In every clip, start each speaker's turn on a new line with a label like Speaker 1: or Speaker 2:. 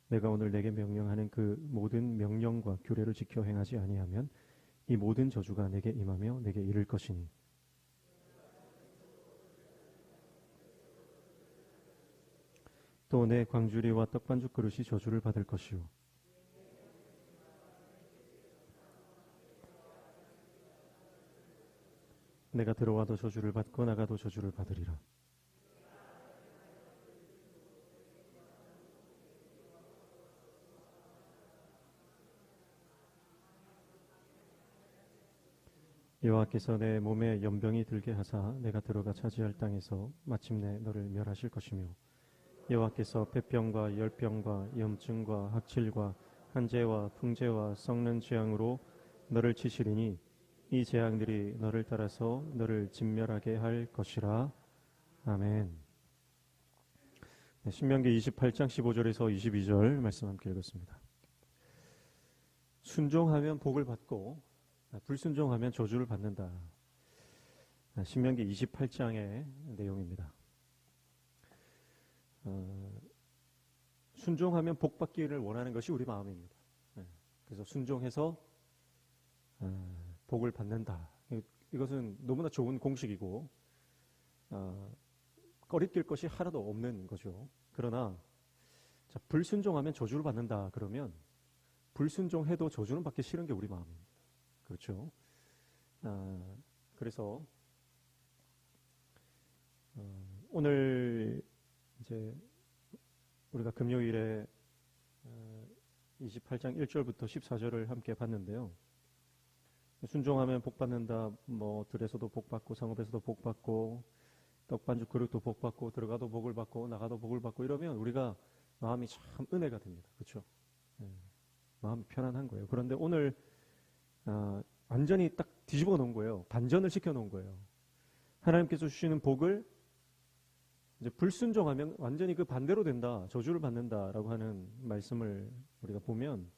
Speaker 1: 내가 오늘 내게 명령하는 그 모든 명령과 규례를 지켜 행하지 아니하면 이 모든 저주가 내게 임하며 내게 이를 것이니 또 내 광주리와 떡반죽 그릇이 저주를 받을 것이요 내가 들어와도 저주를 받고 나가도 저주를 받으리라. 여호와께서 내 몸에 연병이 들게 하사 내가 들어가 차지할 땅에서 마침내 너를 멸하실 것이며 여호와께서 폐병과 열병과 염증과 학칠과 한재와 풍재와 썩는 재앙으로 너를 치시리니 이 재앙들이 너를 따라서 너를 진멸하게 할 것이라. 아멘. 네, 신명기 28장 15절에서 22절 말씀 함께 읽었습니다. 순종하면 복을 받고 불순종하면 저주를 받는다. 신명기 28장의 내용입니다. 순종하면 복 받기를 원하는 것이 우리 마음입니다. 그래서 순종해서 복을 받는다. 이것은 너무나 좋은 공식이고 꺼리낄 것이 하나도 없는 거죠. 그러나 자, 불순종하면 저주를 받는다 그러면 불순종해도 저주는 받기 싫은 게 우리 마음입니다. 그렇죠? 그래서 오늘 이제 우리가 금요일에 28장 1절부터 14절을 함께 봤는데요. 순종하면 복 받는다. 뭐 들에서도 복 받고 상업에서도 복 받고 떡반죽 그릇도 복 받고 들어가도 복을 받고 나가도 복을 받고 이러면 우리가 마음이 참 은혜가 됩니다. 그렇죠? 마음이 편안한 거예요. 그런데 오늘 완전히 딱 뒤집어 놓은 거예요. 반전을 시켜 놓은 거예요. 하나님께서 주시는 복을 이제 불순종하면 완전히 그 반대로 된다. 저주를 받는다라고 하는 말씀을 우리가 보면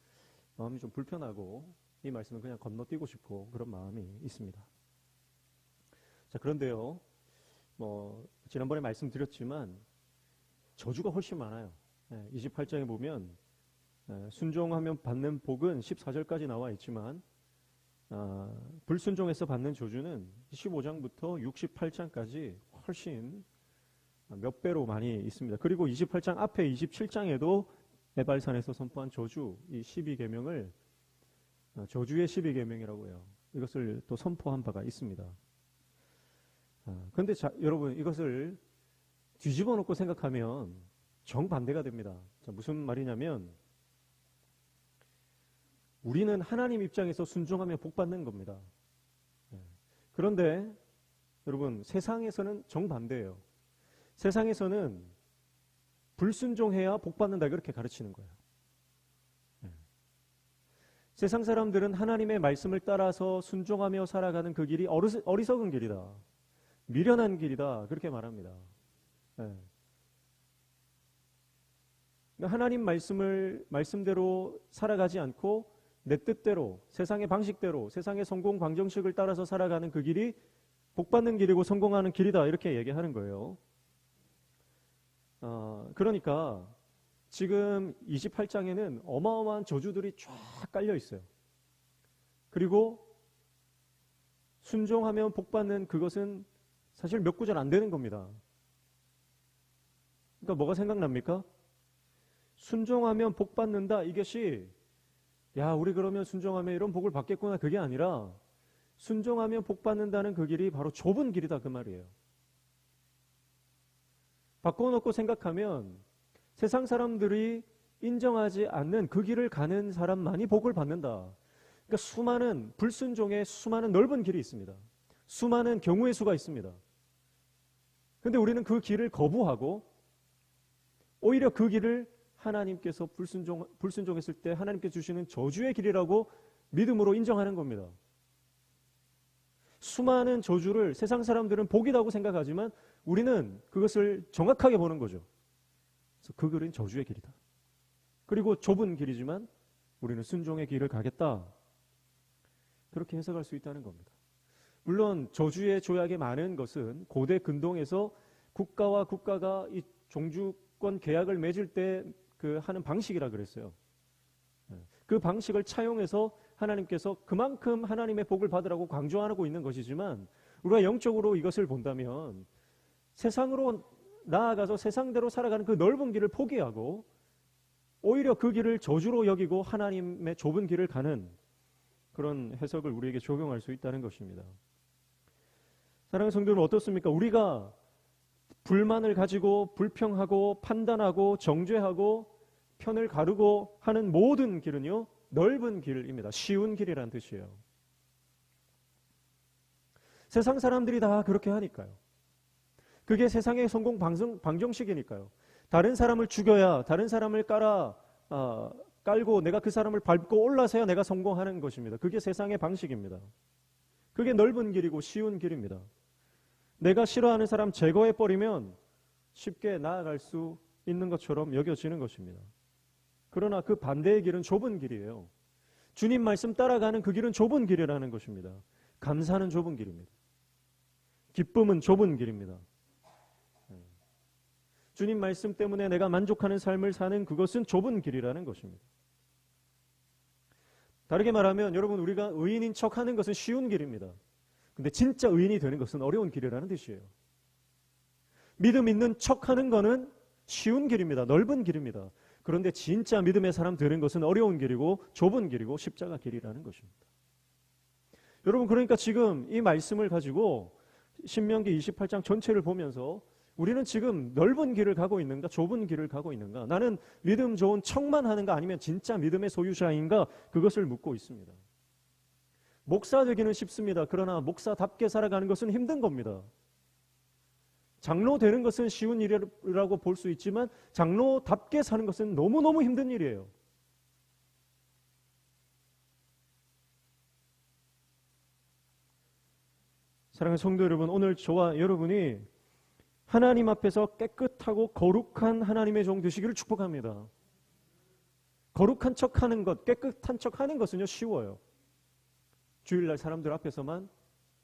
Speaker 1: 마음이 좀 불편하고 이 말씀을 그냥 건너뛰고 싶고 그런 마음이 있습니다. 자, 그런데요. 뭐 지난번에 말씀드렸지만 저주가 훨씬 많아요. 28장에 보면 순종하면 받는 복은 14절까지 나와 있지만 불순종해서 받는 저주는 15장부터 68장까지 훨씬 몇 배로 많이 있습니다. 그리고 28장 앞에 27장에도 에발산에서 선포한 저주, 이 12계명을 저주의 12계명이라고 해요. 이것을 또 선포한 바가 있습니다. 그런데 여러분 이것을 뒤집어 놓고 생각하면 정반대가 됩니다. 자, 무슨 말이냐면 우리는 하나님 입장에서 순종하며 복 받는 겁니다. 그런데 여러분 세상에서는 정반대예요. 세상에서는 불순종해야 복 받는다 그렇게 가르치는 거예요. 세상 사람들은 하나님의 말씀을 따라서 순종하며 살아가는 그 길이 어리석은 길이다. 미련한 길이다. 그렇게 말합니다. 하나님 말씀대로 살아가지 않고 내 뜻대로 세상의 방식대로 세상의 성공 방정식을 따라서 살아가는 그 길이 복받는 길이고 성공하는 길이다 이렇게 얘기하는 거예요. 그러니까 지금 28장에는 어마어마한 저주들이 쫙 깔려 있어요. 그리고 순종하면 복받는 그것은 사실 몇 구절 안 되는 겁니다. 그러니까 뭐가 생각납니까? 순종하면 복받는다 이것이 야 우리 그러면 순종하면 이런 복을 받겠구나 그게 아니라 순종하면 복받는다는 그 길이 바로 좁은 길이다 그 말이에요. 바꿔놓고 생각하면 세상 사람들이 인정하지 않는 그 길을 가는 사람만이 복을 받는다. 그러니까 수많은 불순종의 수많은 넓은 길이 있습니다. 수많은 경우의 수가 있습니다. 그런데 우리는 그 길을 거부하고 오히려 그 길을 하나님께서 불순종했을 때 하나님께서 주시는 저주의 길이라고 믿음으로 인정하는 겁니다. 수많은 저주를 세상 사람들은 복이라고 생각하지만 우리는 그것을 정확하게 보는 거죠. 그래서 그 길은 저주의 길이다. 그리고 좁은 길이지만 우리는 순종의 길을 가겠다. 그렇게 해석할 수 있다는 겁니다. 물론 저주의 조약에 많은 것은 고대 근동에서 국가와 국가가 이 종주권 계약을 맺을 때 그 하는 방식이라 그랬어요. 그 방식을 차용해서 하나님께서 그만큼 하나님의 복을 받으라고 강조하고 있는 것이지만 우리가 영적으로 이것을 본다면 세상으로 나아가서 세상대로 살아가는 그 넓은 길을 포기하고 오히려 그 길을 저주로 여기고 하나님의 좁은 길을 가는 그런 해석을 우리에게 적용할 수 있다는 것입니다. 사랑하는 성도는 어떻습니까? 우리가 불만을 가지고 불평하고 판단하고 정죄하고 편을 가르고 하는 모든 길은요, 넓은 길입니다. 쉬운 길이라는 뜻이에요. 세상 사람들이 다 그렇게 하니까요. 그게 세상의 성공 방정식이니까요. 다른 사람을 죽여야, 다른 사람을 깔고 내가 그 사람을 밟고 올라서야 내가 성공하는 것입니다. 그게 세상의 방식입니다. 그게 넓은 길이고 쉬운 길입니다. 내가 싫어하는 사람 제거해버리면 쉽게 나아갈 수 있는 것처럼 여겨지는 것입니다. 그러나 그 반대의 길은 좁은 길이에요. 주님 말씀 따라가는 그 길은 좁은 길이라는 것입니다. 감사는 좁은 길입니다. 기쁨은 좁은 길입니다. 주님 말씀 때문에 내가 만족하는 삶을 사는 그것은 좁은 길이라는 것입니다. 다르게 말하면 여러분, 우리가 의인인 척하는 것은 쉬운 길입니다. 근데 진짜 의인이 되는 것은 어려운 길이라는 뜻이에요. 믿음 있는 척하는 것은 쉬운 길입니다. 넓은 길입니다. 그런데 진짜 믿음의 사람 되는 것은 어려운 길이고 좁은 길이고 십자가 길이라는 것입니다. 여러분, 그러니까 지금 이 말씀을 가지고 신명기 28장 전체를 보면서 우리는 지금 넓은 길을 가고 있는가, 좁은 길을 가고 있는가, 나는 믿음 좋은 척만 하는가, 아니면 진짜 믿음의 소유자인가, 그것을 묻고 있습니다. 목사 되기는 쉽습니다. 그러나 목사답게 살아가는 것은 힘든 겁니다. 장로 되는 것은 쉬운 일이라고 볼 수 있지만 장로답게 사는 것은 너무너무 힘든 일이에요. 사랑하는 성도 여러분, 오늘 저와 여러분이 하나님 앞에서 깨끗하고 거룩한 하나님의 종 되시기를 축복합니다. 거룩한 척하는 것, 깨끗한 척하는 것은요, 쉬워요. 주일날 사람들 앞에서만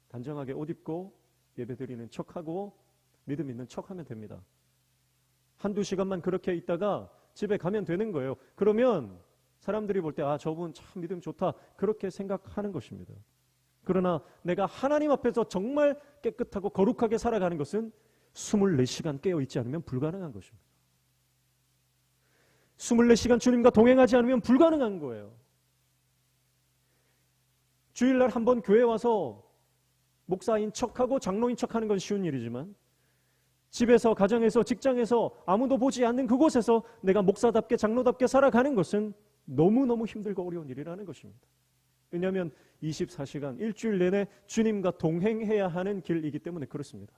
Speaker 1: 단정하게 옷 입고 예배드리는 척하고 믿음 있는 척하면 됩니다. 한두 시간만 그렇게 있다가 집에 가면 되는 거예요. 그러면 사람들이 볼 때 저분 참 믿음 좋다, 그렇게 생각하는 것입니다. 그러나 내가 하나님 앞에서 정말 깨끗하고 거룩하게 살아가는 것은 24시간 깨어있지 않으면 불가능한 것입니다. 24시간 주님과 동행하지 않으면 불가능한 거예요. 주일날 한번 교회 와서 목사인 척하고 장로인 척하는 건 쉬운 일이지만 집에서, 가정에서, 직장에서 아무도 보지 않는 그곳에서 내가 목사답게 장로답게 살아가는 것은 너무너무 힘들고 어려운 일이라는 것입니다. 왜냐하면 24시간 일주일 내내 주님과 동행해야 하는 길이기 때문에 그렇습니다.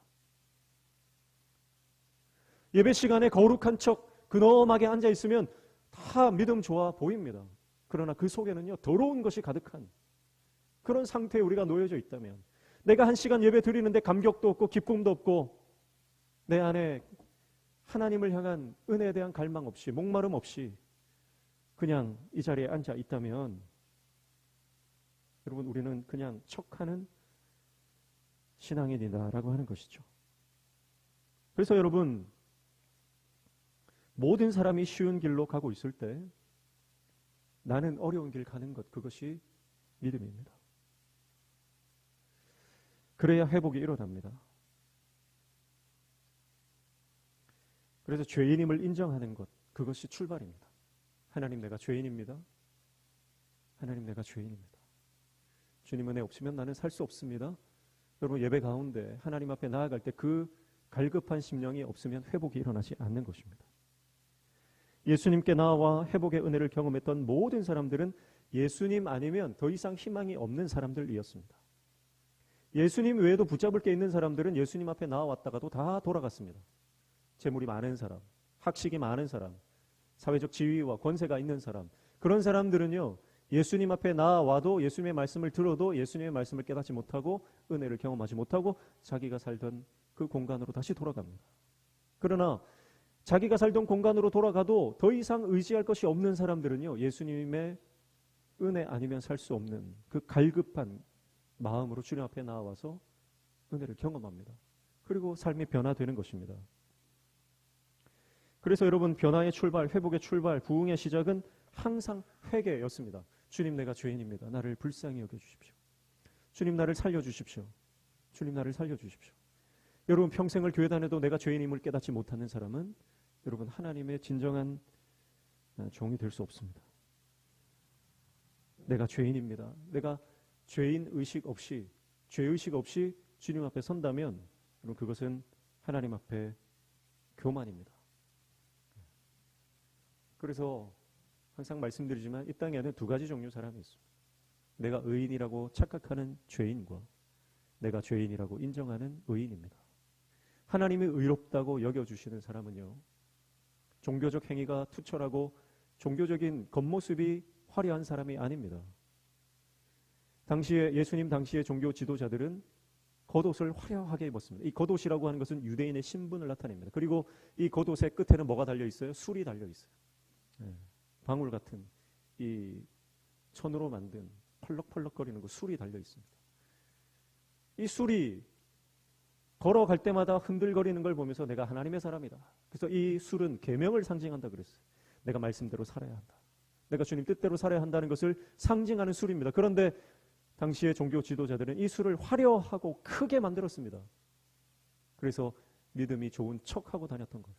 Speaker 1: 예배 시간에 거룩한 척 근엄하게 앉아있으면 다 믿음 좋아 보입니다. 그러나 그 속에는요, 더러운 것이 가득한 그런 상태에 우리가 놓여져 있다면, 내가 1시간 예배 드리는데 감격도 없고 기쁨도 없고 내 안에 하나님을 향한 은혜에 대한 갈망 없이, 목마름 없이 그냥 이 자리에 앉아 있다면 여러분, 우리는 그냥 척하는 신앙인이다라고 하는 것이죠. 그래서 여러분, 모든 사람이 쉬운 길로 가고 있을 때 나는 어려운 길 가는 것, 그것이 믿음입니다. 그래야 회복이 일어납니다. 그래서 죄인임을 인정하는 것, 그것이 출발입니다. 하나님, 내가 죄인입니다. 하나님, 내가 죄인입니다. 주님 은혜 없으면 나는 살 수 없습니다. 여러분, 예배 가운데 하나님 앞에 나아갈 때 그 갈급한 심령이 없으면 회복이 일어나지 않는 것입니다. 예수님께 나와 회복의 은혜를 경험했던 모든 사람들은 예수님 아니면 더 이상 희망이 없는 사람들이었습니다. 예수님 외에도 붙잡을 게 있는 사람들은 예수님 앞에 나와왔다가도 다 돌아갔습니다. 재물이 많은 사람, 학식이 많은 사람, 사회적 지위와 권세가 있는 사람, 그런 사람들은요, 예수님 앞에 나와도 예수님의 말씀을 들어도 예수님의 말씀을 깨닫지 못하고 은혜를 경험하지 못하고 자기가 살던 그 공간으로 다시 돌아갑니다. 그러나 자기가 살던 공간으로 돌아가도 더 이상 의지할 것이 없는 사람들은요, 예수님의 은혜 아니면 살 수 없는 그 갈급한 마음으로 주님 앞에 나와서 은혜를 경험합니다. 그리고 삶이 변화되는 것입니다. 그래서 여러분 변화의 출발, 회복의 출발, 부흥의 시작은 항상 회개였습니다. 주님 내가 죄인입니다. 나를 불쌍히 여겨주십시오. 주님 나를 살려주십시오. 주님 나를 살려주십시오. 여러분 평생을 교회 다녀도 내가 죄인임을 깨닫지 못하는 사람은 여러분 하나님의 진정한 종이 될 수 없습니다. 내가 죄인입니다. 내가 죄인 의식 없이, 죄의식 없이 주님 앞에 선다면 여러분 그것은 하나님 앞에 교만입니다. 그래서 항상 말씀드리지만 이 땅에는 두 가지 종류 사람이 있습니다. 내가 의인이라고 착각하는 죄인과 내가 죄인이라고 인정하는 의인입니다. 하나님이 의롭다고 여겨주시는 사람은요, 종교적 행위가 투철하고 종교적인 겉모습이 화려한 사람이 아닙니다. 당시에 예수님 당시의 종교 지도자들은 겉옷을 화려하게 입었습니다. 이 겉옷이라고 하는 것은 유대인의 신분을 나타냅니다. 그리고 이 겉옷의 끝에는 뭐가 달려 있어요? 술이 달려 있어요. 방울 같은 이 천으로 만든 펄럭펄럭거리는 그 술이 달려 있습니다. 이 술이 걸어갈 때마다 흔들거리는 걸 보면서 내가 하나님의 사람이다. 그래서 이 술은 계명을 상징한다 그랬어요. 내가 말씀대로 살아야 한다. 내가 주님 뜻대로 살아야 한다는 것을 상징하는 술입니다. 그런데 당시의 종교 지도자들은 이 술을 화려하고 크게 만들었습니다. 그래서 믿음이 좋은 척하고 다녔던 거예요.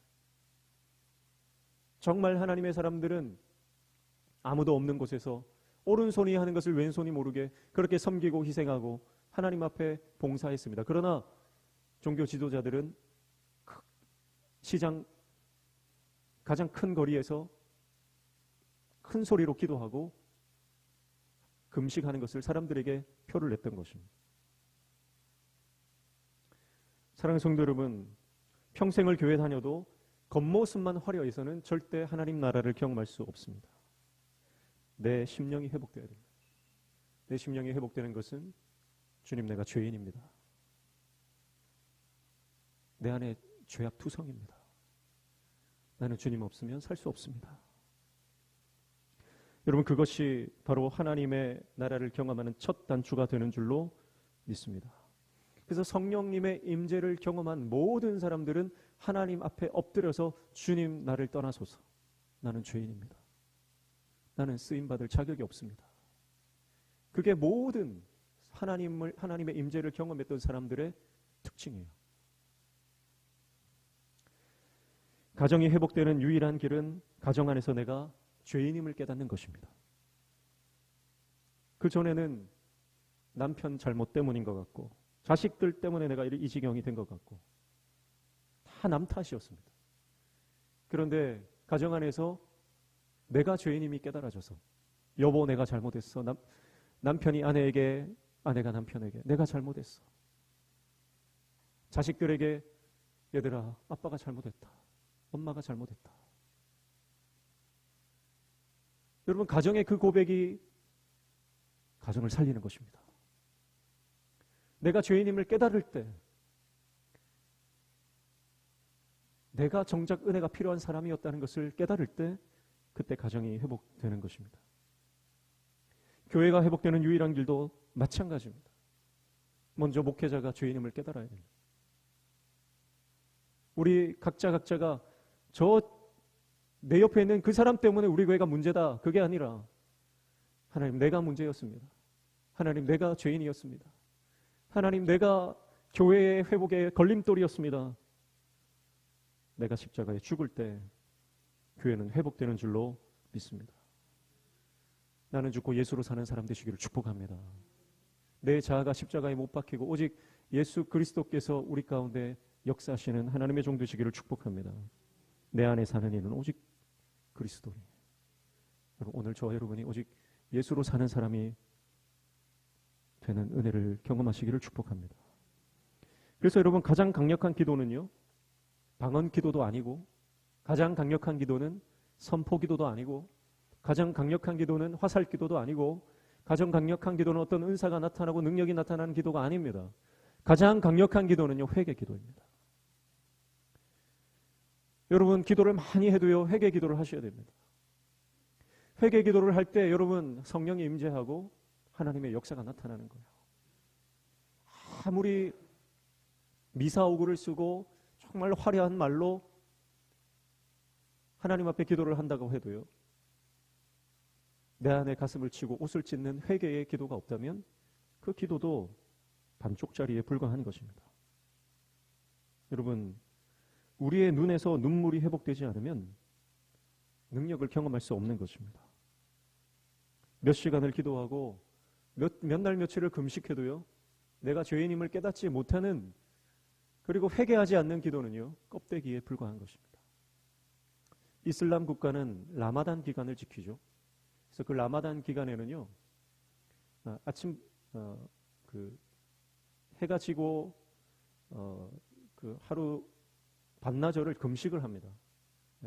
Speaker 1: 정말 하나님의 사람들은 아무도 없는 곳에서 오른손이 하는 것을 왼손이 모르게 그렇게 섬기고 희생하고 하나님 앞에 봉사했습니다. 그러나 종교 지도자들은 시장 가장 큰 거리에서 큰 소리로 기도하고 금식하는 것을 사람들에게 표를 냈던 것입니다. 사랑하는 성도 여러분, 평생을 교회 다녀도 겉모습만 화려해서는 절대 하나님 나라를 경험할 수 없습니다. 내 심령이 회복되어야 됩니다. 내 심령이 회복되는 것은 주님 내가 죄인입니다. 내 안에 죄악투성입니다. 나는 주님 없으면 살 수 없습니다. 여러분 그것이 바로 하나님의 나라를 경험하는 첫 단추가 되는 줄로 믿습니다. 그래서 성령님의 임재를 경험한 모든 사람들은 하나님 앞에 엎드려서 주님 나를 떠나소서. 나는 죄인입니다. 나는 쓰임받을 자격이 없습니다. 그게 모든 하나님의 임재를 경험했던 사람들의 특징이에요. 가정이 회복되는 유일한 길은 가정 안에서 내가 죄인임을 깨닫는 것입니다. 그 전에는 남편 잘못 때문인 것 같고 자식들 때문에 내가 이 지경이 된 것 같고 다 남 탓이었습니다. 그런데 가정 안에서 내가 죄인임이 깨달아져서 여보 내가 잘못했어. 남편이 아내에게, 아내가 남편에게 내가 잘못했어. 자식들에게 얘들아 아빠가 잘못했다. 엄마가 잘못했다. 여러분 가정의 그 고백이 가정을 살리는 것입니다. 내가 죄인임을 깨달을 때 내가 정작 은혜가 필요한 사람이었다는 것을 깨달을 때 그때 가정이 회복되는 것입니다. 교회가 회복되는 유일한 길도 마찬가지입니다. 먼저 목회자가 죄인임을 깨달아야 됩니다. 우리 각자가 내 옆에 있는 그 사람 때문에 우리 교회가 문제다. 그게 아니라 하나님 내가 문제였습니다. 하나님 내가 죄인이었습니다. 하나님 내가 교회의 회복의 걸림돌이었습니다. 내가 십자가에 죽을 때 교회는 회복되는 줄로 믿습니다. 나는 죽고 예수로 사는 사람 되시기를 축복합니다. 내 자아가 십자가에 못 박히고 오직 예수 그리스도께서 우리 가운데 역사하시는 하나님의 종 되시기를 축복합니다. 내 안에 사는 이는 오직 그리스도니. 오늘 저와 여러분이 오직 예수로 사는 사람이 되는 은혜를 경험하시기를 축복합니다. 그래서 여러분 가장 강력한 기도는요, 방언 기도도 아니고, 가장 강력한 기도는 선포 기도도 아니고, 가장 강력한 기도는 화살 기도도 아니고, 가장 강력한 기도는 어떤 은사가 나타나고 능력이 나타나는 기도가 아닙니다. 가장 강력한 기도는요, 회개 기도입니다. 여러분 기도를 많이 해도요, 회개 기도를 하셔야 됩니다. 회개 기도를 할 때 여러분 성령이 임재하고 하나님의 역사가 나타나는 거예요. 아무리 미사오구를 쓰고 정말 화려한 말로 하나님 앞에 기도를 한다고 해도요, 내 안에 가슴을 치고 옷을 찢는 회개의 기도가 없다면 그 기도도 반쪽짜리에 불과한 것입니다. 여러분, 우리의 눈에서 눈물이 회복되지 않으면 능력을 경험할 수 없는 것입니다. 몇 시간을 기도하고 몇 날 며칠을 금식해도요, 내가 죄인임을 깨닫지 못하는, 그리고 회개하지 않는 기도는요, 껍데기에 불과한 것입니다. 이슬람 국가는 라마단 기간을 지키죠. 그래서 그 라마단 기간에는요, 아침 그 해가 지고 그 하루 반나절을 금식을 합니다.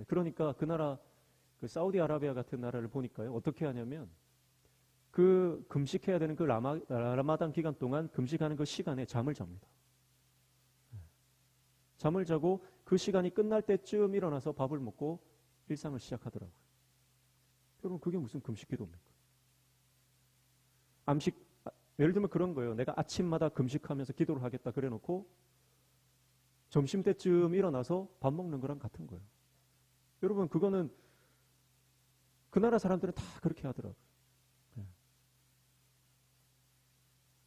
Speaker 1: 그러니까 그 나라, 그 사우디아라비아 같은 나라를 보니까요, 어떻게 하냐면 그 금식해야 되는 그 라마단 기간 동안 금식하는 그 시간에 잠을 잡니다. 잠을 자고 그 시간이 끝날 때쯤 일어나서 밥을 먹고 일상을 시작하더라고요. 여러분, 그게 무슨 금식 기도입니까? 예를 들면 그런 거예요. 내가 아침마다 금식하면서 기도를 하겠다 그래 놓고 점심때쯤 일어나서 밥 먹는 거랑 같은 거예요. 여러분, 그거는 그 나라 사람들은 다 그렇게 하더라고요.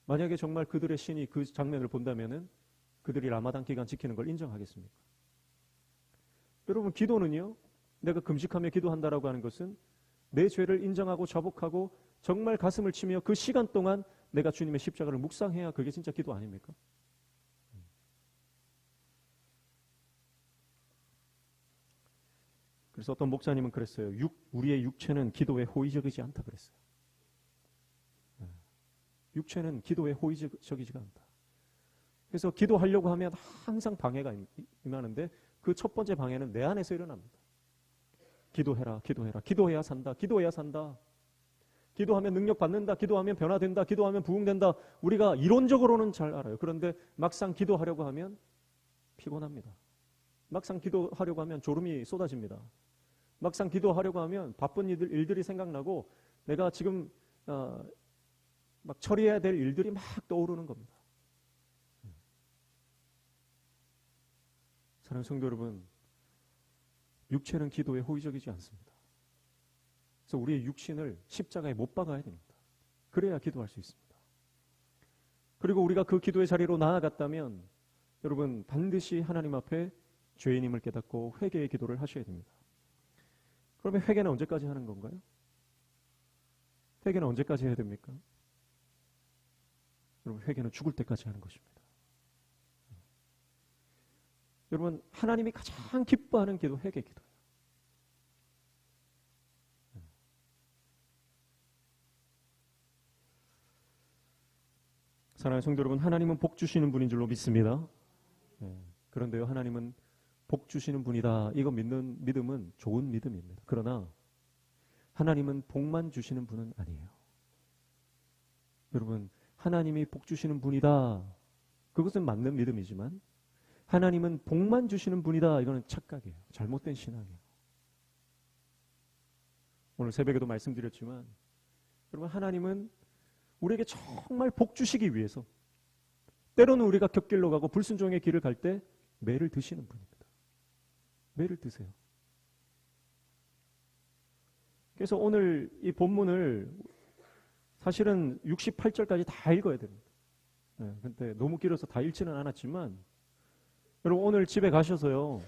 Speaker 1: 만약에 정말 그들의 신이 그 장면을 본다면은 그들이 라마단 기간 지키는 걸 인정하겠습니까? 여러분, 기도는요, 내가 금식하며 기도한다라고 하는 것은 내 죄를 인정하고 자복하고 정말 가슴을 치며 그 시간 동안 내가 주님의 십자가를 묵상해야 그게 진짜 기도 아닙니까? 그래서 어떤 목사님은 그랬어요. 우리의 육체는 기도에 호의적이지 않다 그랬어요. 육체는 기도에 호의적이지가 않다. 그래서 기도하려고 하면 항상 방해가 임하는데 그 첫 번째 방해는 내 안에서 일어납니다. 기도해라, 기도해라, 기도해야 산다, 기도해야 산다. 기도하면 능력 받는다, 기도하면 변화된다, 기도하면 부흥된다. 우리가 이론적으로는 잘 알아요. 그런데 막상 기도하려고 하면 피곤합니다. 막상 기도하려고 하면 졸음이 쏟아집니다. 막상 기도하려고 하면 바쁜 일들이 생각나고 내가 지금 막 처리해야 될 일들이 막 떠오르는 겁니다. 사랑하는 성도 여러분, 육체는 기도에 호의적이지 않습니다. 그래서 우리의 육신을 십자가에 못 박아야 됩니다. 그래야 기도할 수 있습니다. 그리고 우리가 그 기도의 자리로 나아갔다면 여러분, 반드시 하나님 앞에 죄인임을 깨닫고 회개의 기도를 하셔야 됩니다. 그러면 회개는 언제까지 하는 건가요? 회개는 언제까지 해야 됩니까? 여러분, 회개는 죽을 때까지 하는 것입니다. 여러분, 하나님이 가장 기뻐하는 기도, 회개 기도예요. 사랑하는 성도 여러분, 하나님은 복 주시는 분인 줄로 믿습니다. 그런데요, 하나님은 복 주시는 분이다, 이거 믿는 믿음은 좋은 믿음입니다. 그러나 하나님은 복만 주시는 분은 아니에요. 여러분, 하나님이 복 주시는 분이다, 그것은 맞는 믿음이지만 하나님은 복만 주시는 분이다, 이거는 착각이에요. 잘못된 신앙이에요. 오늘 새벽에도 말씀드렸지만 여러분, 하나님은 우리에게 정말 복 주시기 위해서 때로는 우리가 곁길로 가고 불순종의 길을 갈 때 매를 드시는 분입니다. 매를 드세요. 그래서 오늘 이 본문을 사실은 68절까지 다 읽어야 됩니다. 근데 너무 길어서 다 읽지는 않았지만 여러분, 오늘 집에 가셔서요,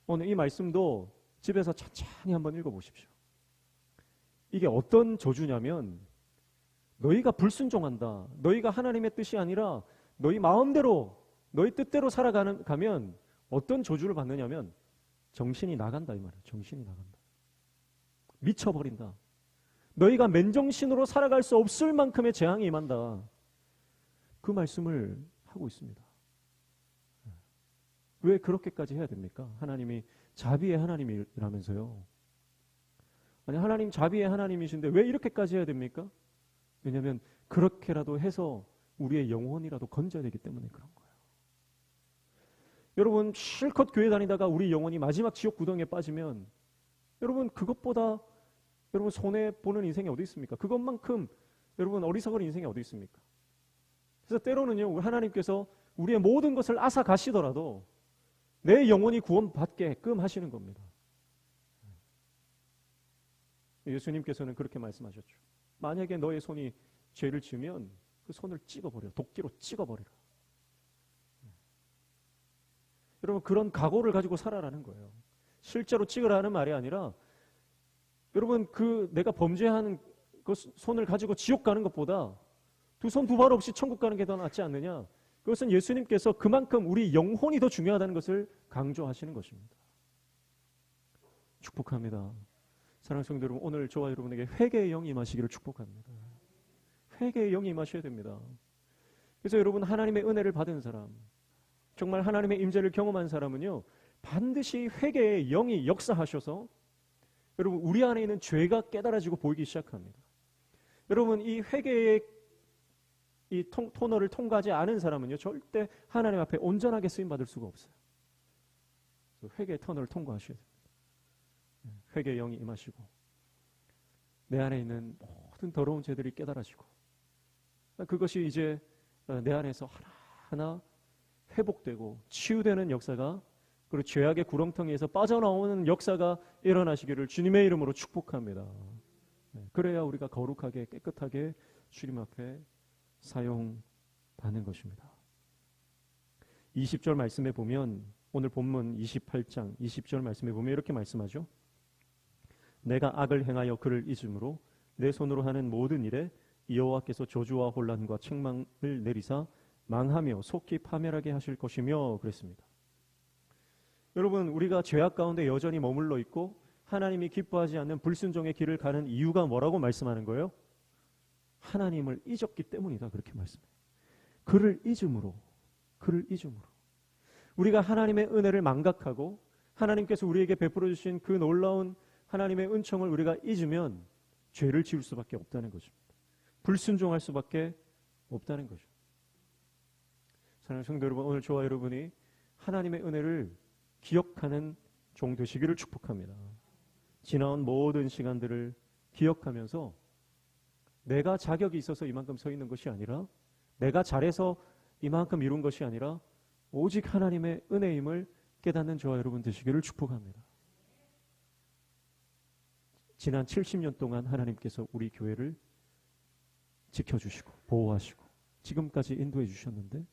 Speaker 1: 오늘 이 말씀도 집에서 천천히 한번 읽어보십시오. 이게 어떤 저주냐면, 너희가 불순종한다, 너희가 하나님의 뜻이 아니라 너희 마음대로 너희 뜻대로 살아가면 어떤 저주를 받느냐면 정신이 나간다, 이 말이에요. 정신이 나간다, 미쳐버린다, 너희가 맨정신으로 살아갈 수 없을 만큼의 재앙이 임한다, 그 말씀을 하고 있습니다. 왜 그렇게까지 해야 됩니까? 하나님이 자비의 하나님이라면서요. 아니, 하나님 자비의 하나님이신데 왜 이렇게까지 해야 됩니까? 왜냐하면 그렇게라도 해서 우리의 영혼이라도 건져야 되기 때문에 그런 거예요. 여러분, 실컷 교회 다니다가 우리 영혼이 마지막 지옥 구덩이에 빠지면 여러분, 그것보다 여러분 손해보는 인생이 어디 있습니까? 그것만큼 여러분 어리석은 인생이 어디 있습니까? 그래서 때로는요, 하나님께서 우리의 모든 것을 앗아 가시더라도 내 영혼이 구원받게끔 하시는 겁니다. 예수님께서는 그렇게 말씀하셨죠. 만약에 너의 손이 죄를 지으면 그 손을 찍어버려. 도끼로 찍어버리라. 여러분, 그런 각오를 가지고 살아라는 거예요. 실제로 찍으라는 말이 아니라, 여러분, 내가 범죄한 그 손을 가지고 지옥 가는 것보다 두 손 두 발 없이 천국 가는 게 더 낫지 않느냐. 그것은 예수님께서 그만큼 우리 영혼이 더 중요하다는 것을 강조하시는 것입니다. 축복합니다. 사랑하는 성도 여러분, 오늘 저와 여러분에게 회개의 영이 임하시기를 축복합니다. 회개의 영이 임하셔야 됩니다. 그래서 여러분, 하나님의 은혜를 받은 사람, 정말 하나님의 임재를 경험한 사람은요, 반드시 회개의 영이 역사하셔서 여러분, 우리 안에 있는 죄가 깨달아지고 보이기 시작합니다. 여러분, 이 회개의 이 터널을 통과하지 않은 사람은요, 절대 하나님 앞에 온전하게 쓰임받을 수가 없어요. 그래서 회개의 터널을 통과하셔야 됩니다. 회개의 영이 임하시고 내 안에 있는 모든 더러운 죄들이 깨달아지고 그것이 이제 내 안에서 하나하나 회복되고 치유되는 역사가, 그리고 죄악의 구렁텅이에서 빠져나오는 역사가 일어나시기를 주님의 이름으로 축복합니다. 그래야 우리가 거룩하게 깨끗하게 주님 앞에 사용받는 것입니다. 20절 말씀에 보면, 오늘 본문 28장 20절 말씀에 보면 이렇게 말씀하죠. 내가 악을 행하여 그를 잊음으로 내 손으로 하는 모든 일에 여호와께서 저주와 혼란과 책망을 내리사 망하며 속히 파멸하게 하실 것이며 그랬습니다. 여러분, 우리가 죄악 가운데 여전히 머물러 있고 하나님이 기뻐하지 않는 불순종의 길을 가는 이유가 뭐라고 말씀하는 거예요? 하나님을 잊었기 때문이다, 그렇게 말씀해요. 그를 잊음으로 우리가 하나님의 은혜를 망각하고 하나님께서 우리에게 베풀어 주신 그 놀라운 하나님의 은총을 우리가 잊으면 죄를 지을 수밖에 없다는 것입니다. 불순종할 수밖에 없다는 거죠. 사랑하는 성도 여러분, 오늘 저와 여러분이 하나님의 은혜를 기억하는 종 되시기를 축복합니다. 지나온 모든 시간들을 기억하면서 내가 자격이 있어서 이만큼 서 있는 것이 아니라, 내가 잘해서 이만큼 이룬 것이 아니라 오직 하나님의 은혜임을 깨닫는 저와 여러분 되시기를 축복합니다. 지난 70년 동안 하나님께서 우리 교회를 지켜주시고 보호하시고 지금까지 인도해 주셨는데,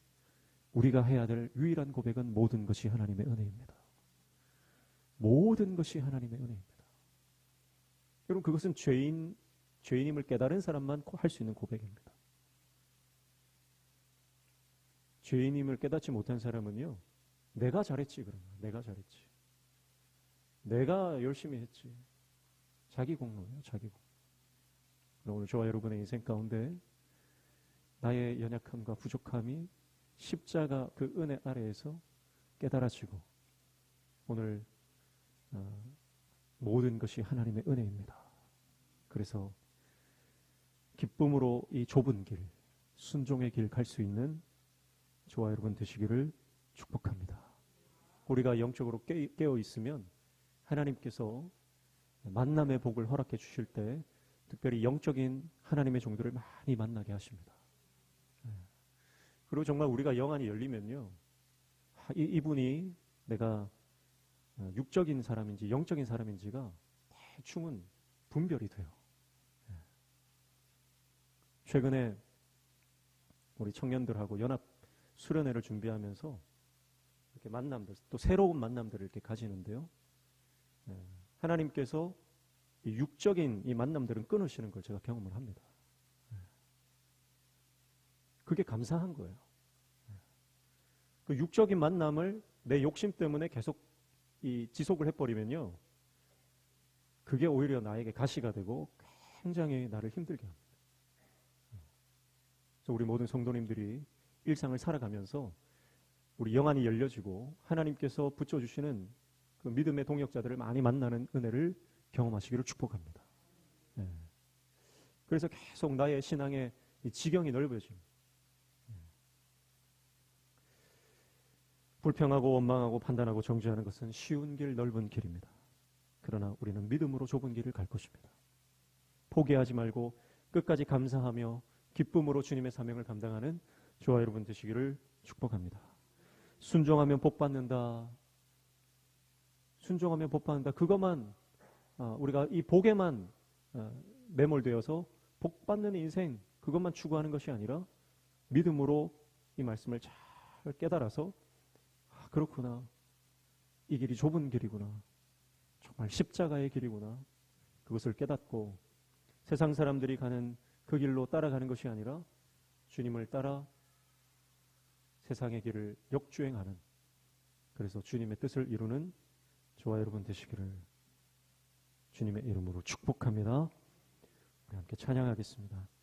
Speaker 1: 우리가 해야 될 유일한 고백은 모든 것이 하나님의 은혜입니다. 모든 것이 하나님의 은혜입니다. 여러분, 그것은 죄인임을 깨달은 사람만 할 수 있는 고백입니다. 죄인임을 깨닫지 못한 사람은요, 내가 잘했지, 그러면 내가 잘했지, 내가 열심히 했지, 자기 공로예요, 자기 공로. 오늘 저와 여러분의 인생 가운데 나의 연약함과 부족함이 십자가 그 은혜 아래에서 깨달아지고, 오늘 모든 것이 하나님의 은혜입니다. 그래서 기쁨으로 이 좁은 길, 순종의 길 갈 수 있는 저와 여러분 되시기를 축복합니다. 우리가 영적으로 깨어 있으면 하나님께서 만남의 복을 허락해 주실 때 특별히 영적인 하나님의 종들을 많이 만나게 하십니다. 그리고 정말 우리가 영안이 열리면요, 이분이 내가 육적인 사람인지 영적인 사람인지가 대충은 분별이 돼요. 최근에 우리 청년들하고 연합 수련회를 준비하면서 이렇게 만남들, 또 새로운 만남들을 이렇게 가지는데요, 하나님께서 이 육적인 이 만남들은 끊으시는 걸 제가 경험을 합니다. 그게 감사한 거예요. 그 육적인 만남을 내 욕심 때문에 계속 지속을 해버리면요, 그게 오히려 나에게 가시가 되고 굉장히 나를 힘들게 합니다. 그래서 우리 모든 성도님들이 일상을 살아가면서 우리 영안이 열려지고 하나님께서 붙여주시는 그 믿음의 동역자들을 많이 만나는 은혜를 경험하시기를 축복합니다. 그래서 계속 나의 신앙의 이 지경이 넓어집니다. 불평하고 원망하고 판단하고 정죄하는 것은 쉬운 길, 넓은 길입니다. 그러나 우리는 믿음으로 좁은 길을 갈 것입니다. 포기하지 말고 끝까지 감사하며 기쁨으로 주님의 사명을 감당하는 저와 여러분 되시기를 축복합니다. 순종하면 복 받는다. 순종하면 복 받는다. 그것만 우리가 이 복에만 매몰되어서 복 받는 인생 그것만 추구하는 것이 아니라 믿음으로 이 말씀을 잘 깨달아서 그렇구나. 이 길이 좁은 길이구나. 정말 십자가의 길이구나. 그것을 깨닫고 세상 사람들이 가는 그 길로 따라가는 것이 아니라 주님을 따라 세상의 길을 역주행하는, 그래서 주님의 뜻을 이루는 저와 여러분 되시기를 주님의 이름으로 축복합니다. 우리 함께 찬양하겠습니다.